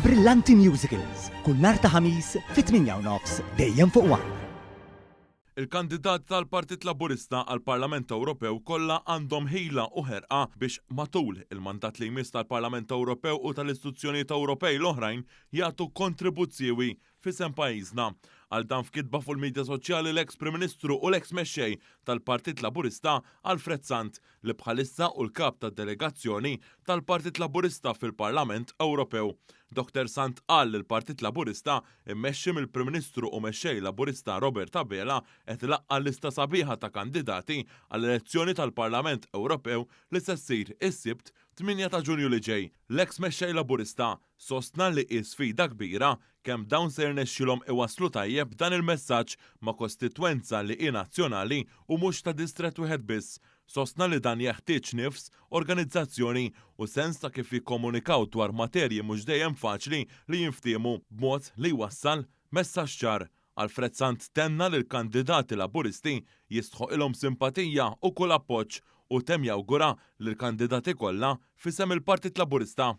Brillanti Musicals, kull nhar ta' ħamis fit-8:09 dejjem fuq One. Il-kandidat tal-Partit Laburista għall-Parlament Ewropew kollha għandhom ħila u ħerqa biex matul il-mandat li jmiss tal-Parlament Ewropew u tal-istituzzjonijiet Ewropej l-oħrajn jagħtu kontribuzzjoni f'isem pajjiżna. Għal dan f'kitba fuq il-medja soċjali l-eks Prim Ministru u l-eks mexxej tal-Partit Laburista Alfred Sant li bħalissa u l-kap tad-delegazzjoni tal-Partit Laburista fil-Parlament Ewropew. Dr. Sant qal li l-Partit Laburista immexxi mill-Prim Ministru u mexxej Laburista Robert Abela qed ilaqqa lista sabiħa ta' kandidati għall-elezzjoni tal-Parlament Ewropew li se ssir is-Sibt 8 ta' Ġunju li ġej. L-eks mexxej Laburista sostna li hi sfida kbira kemm dawn se jirnexxilhom iwasslu tajjeb dan il-messaġġ ma' kostitwenza li hi nazzjonali u mhux ta' distret wieħed biss. Sostna li dan jeħtieġ nifs, organizzazzjoni u sens ta' kif jikkomunikaw dwar materji mhux dejjem faċli li jinftiemu b'mod li jwassal messaġġ ċar. Alfred Sant tenna li l-kandidati Laburisti jistħoq ilhom simpatija u kull appoġġ u tem jawgura li l-kandidati kollha f'isem il-Partit Laburista